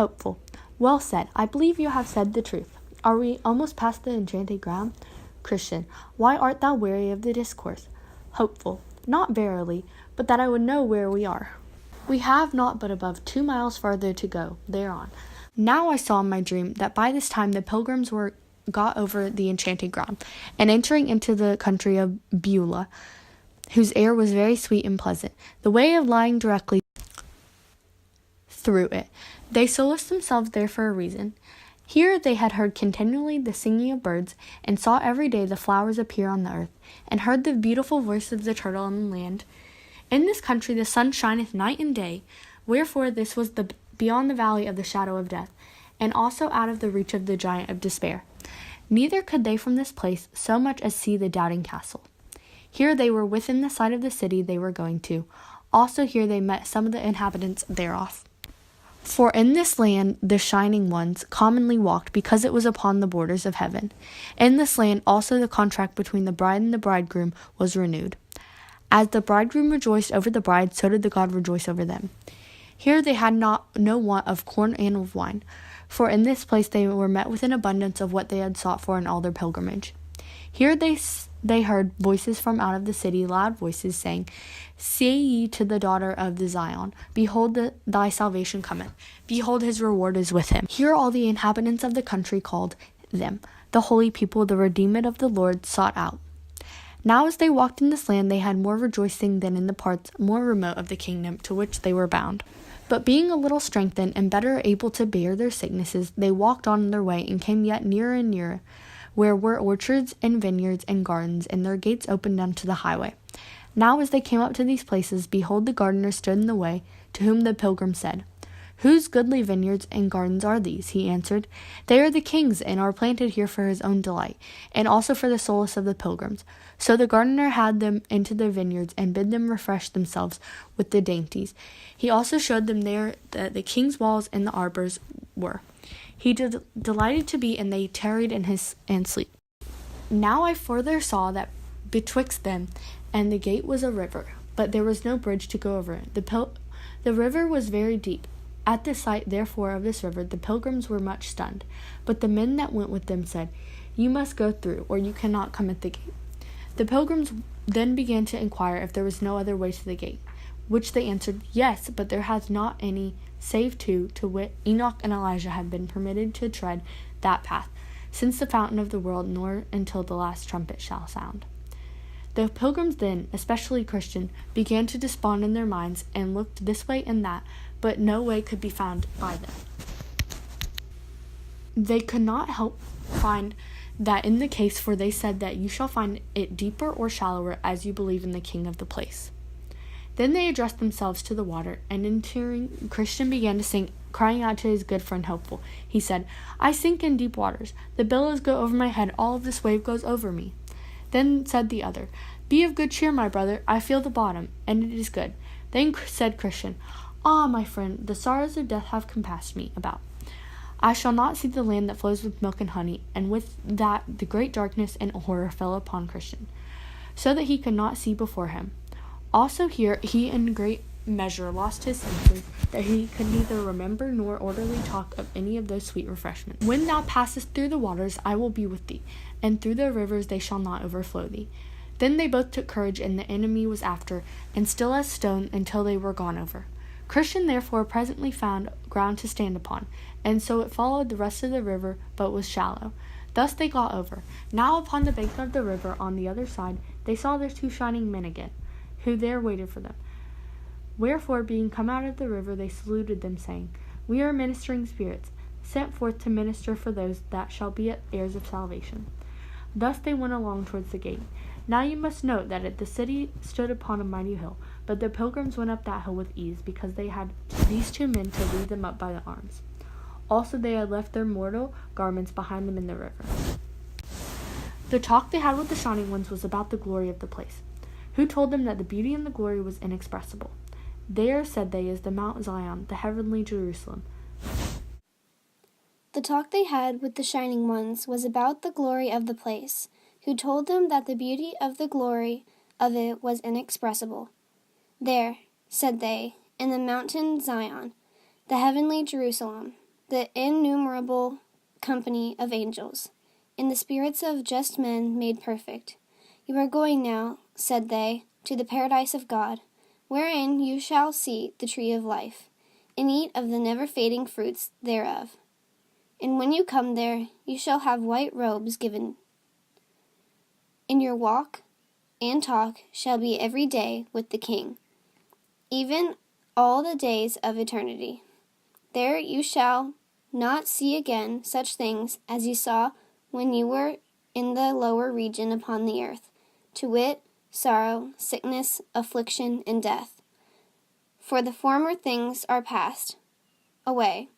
Hopeful. Well said. I believe you have said the truth. Are we almost past the enchanted ground? Christian. Why art thou weary of the discourse? Hopeful. Not verily, but that I would know where we are. We have not but above 2 miles farther to go thereon. Now I saw in my dream that by this time the pilgrims were got over the enchanted ground, and entering into the country of Beulah, whose air was very sweet and pleasant, the way of lying directly through it. They solaced themselves there for a reason. Here they had heard continually the singing of birds, and saw every day the flowers appear on the earth, and heard the beautiful voice of the turtle on the land. In this country the sun shineth night and day, wherefore this was beyond the valley of the shadow of death, and also out of the reach of the giant of despair. Neither could they from this place so much as see the doubting castle. Here they were within the sight of the city they were going to. Also here they met some of the inhabitants thereof. For in this land the shining ones commonly walked, because it was upon the borders of heaven. In this land also the contract between the bride and the bridegroom was renewed. As the bridegroom rejoiced over the bride, so did the God rejoice over them. Here they had no want of corn and of wine, for in this place they were met with an abundance of what they had sought for in all their pilgrimage. Here they heard voices from out of the city, loud voices, saying, Say ye to the daughter of the Zion, Behold, thy salvation cometh. Behold, his reward is with him. Here all the inhabitants of the country called them, the holy people, the redeemed of the Lord, sought out. Now as they walked in this land, they had more rejoicing than in the parts more remote of the kingdom to which they were bound. But being a little strengthened and better able to bear their sicknesses, they walked on their way, and came yet nearer and nearer, where were orchards and vineyards and gardens, and their gates opened unto the highway. Now as they came up to these places, behold, the gardener stood in the way, to whom the pilgrim said, Whose goodly vineyards and gardens are these? He answered, They are the king's, and are planted here for his own delight, and also for the solace of the pilgrims. So the gardener had them into the vineyards, and bid them refresh themselves with the dainties. He also showed them there that the king's walls and the arbors were. He delighted to be, and they tarried in his and sleep. Now I further saw that betwixt them and the gate was a river, but there was no bridge to go over it. The river was very deep. At the sight, therefore, of this river, the pilgrims were much stunned. But the men that went with them said, You must go through, or you cannot come at the gate. The pilgrims then began to inquire if there was no other way to the gate, which they answered, Yes, but there hath not any, save two, to wit, Enoch and Elijah have been permitted to tread that path, since the fountain of the world, nor until the last trumpet shall sound. The pilgrims then, especially Christian, began to despond in their minds, and looked this way and that, but no way could be found by them. They could not help find that in the case, for they said that you shall find it deeper or shallower as you believe in the king of the place. Then they addressed themselves to the water, and entering, Christian began to sing, crying out to his good friend Hopeful. He said, I sink in deep waters. The billows go over my head. All of this wave goes over me. Then said the other, Be of good cheer, my brother. I feel the bottom, and it is good. Then said Christian, Ah, my friend, the sorrows of death have compassed me about. I shall not see the land that flows with milk and honey. And with that the great darkness and horror fell upon Christian, so that he could not see before him. Also here he in great measure lost his senses, that he could neither remember nor orderly talk of any of those sweet refreshments. When thou passest through the waters, I will be with thee, and through the rivers they shall not overflow thee. Then they both took courage, and the enemy was after, and still as stone, until they were gone over. Christian therefore presently found ground to stand upon, and so it followed the rest of the river, but was shallow. Thus they got over. Now upon the bank of the river, on the other side, they saw their two shining men again, who there waited for them. Wherefore, being come out of the river, they saluted them, saying, We are ministering spirits, sent forth to minister for those that shall be heirs of salvation. Thus they went along towards the gate. Now you must note that the city stood upon a mighty hill, but the pilgrims went up that hill with ease, because they had these two men to lead them up by the arms. Also they had left their mortal garments behind them in the river. The talk they had with the shining ones was about the glory of the place, who told them that the beauty and the glory was inexpressible. There, said they, is the Mount Zion, the heavenly Jerusalem. The talk they had with the shining ones was about the glory of the place, who told them that the beauty of the glory of it was inexpressible. There, said they, in the mountain Zion, the heavenly Jerusalem. the innumerable company of angels, and the spirits of just men made perfect. You are going now, said they, to the paradise of God, wherein you shall see the tree of life, and eat of the never-fading fruits thereof. And when you come there, you shall have white robes given. And your walk and talk shall be every day with the King, even all the days of eternity. There you shall not see again such things as you saw when you were in the lower region upon the earth, to wit, sorrow, sickness, affliction, and death. For the former things are passed away.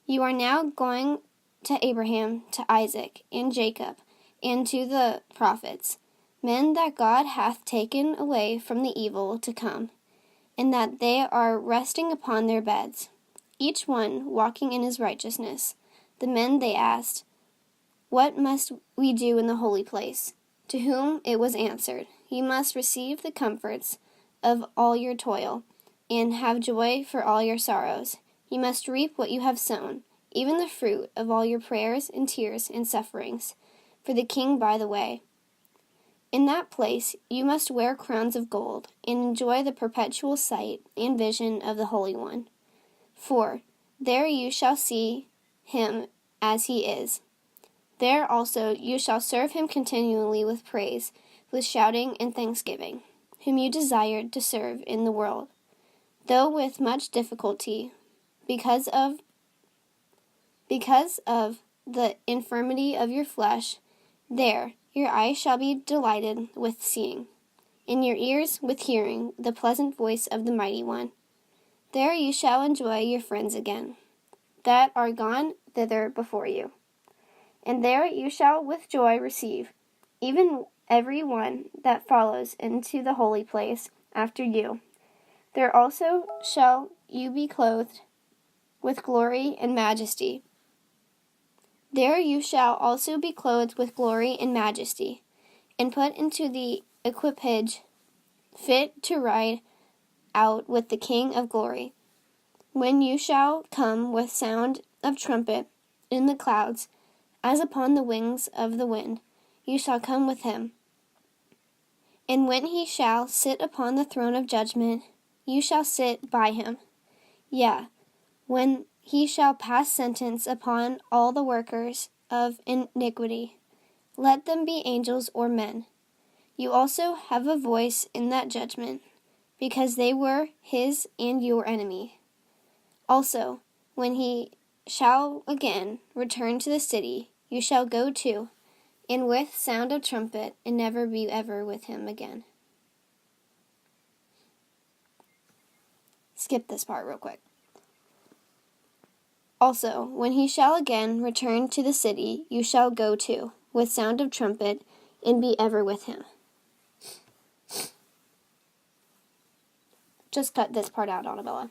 You are now going to Abraham, to Isaac, and Jacob, and to the prophets, men that God hath taken away from the evil to come, and that they are resting upon their beds, each one walking in his righteousness. The men they asked, What must we do in the holy place? To whom it was answered, You must receive the comforts of all your toil, and have joy for all your sorrows. You must reap what you have sown, even the fruit of all your prayers and tears and sufferings, for the King by the way. In that place you must wear crowns of gold, and enjoy the perpetual sight and vision of the Holy One. For there you shall see him as he is. There also you shall serve him continually with praise, with shouting and thanksgiving, whom you desired to serve in the world, though with much difficulty, because of the infirmity of your flesh. There your eyes shall be delighted with seeing, and your ears with hearing the pleasant voice of the Mighty One. There you shall enjoy your friends again, that are gone thither before you. And there you shall with joy receive, even every one that follows into the holy place after you. There also shall you be clothed with glory and majesty. There you shall also be clothed with glory and majesty, and put into the equipage fit to ride out with the King of glory. When you shall come with sound of trumpet in the clouds, as upon the wings of the wind, you shall come with him. And when he shall sit upon the throne of judgment, you shall sit by him. Yea, when he shall pass sentence upon all the workers of iniquity, let them be angels or men. You also have a voice in that judgment, because they were his and your enemy. Also, when he shall again return to the city, you shall go to, and with sound of trumpet, and never be ever with him again. Skip this part real quick. Also, when he shall again return to the city, you shall go to, with sound of trumpet, and be ever with him. Just cut this part out, Annabella.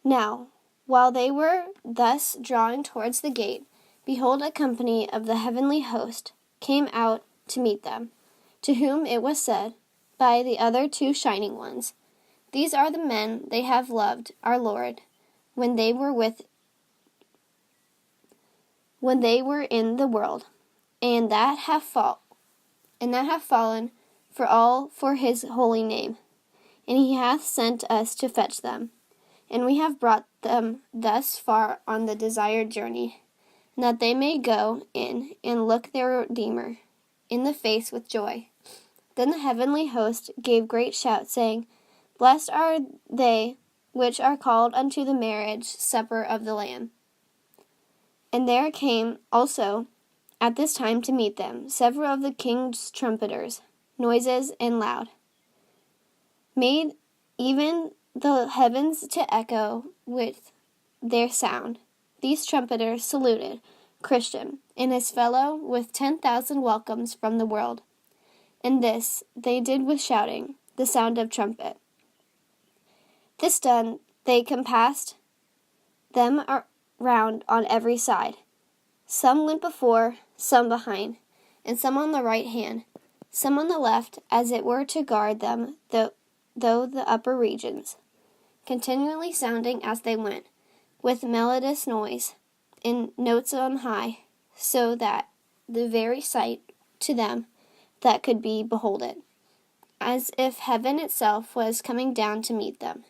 Now, while they were thus drawing towards the gate, behold, a company of the heavenly host came out to meet them, to whom it was said by the other two shining ones, These are the men they have loved our Lord when they were in the world, and that have fallen for all for his holy name. And he hath sent us to fetch them. And we have brought them thus far on the desired journey, that they may go in and look their Redeemer in the face with joy. Then the heavenly host gave great shout, saying, Blessed are they which are called unto the marriage supper of the Lamb. And there came also at this time to meet them several of the king's trumpeters, noises and loud, made even the heavens to echo with their sound. These trumpeters saluted Christian and his fellow with 10,000 welcomes from the world. And this they did with shouting, the sound of trumpet. This done, they compassed them round on every side. Some went before, some behind, and some on the right hand, some on the left, as it were to guard them through the upper regions, continually sounding as they went, with melodious noise, in notes on high, so that the very sight to them that could behold it, as if heaven itself was coming down to meet them.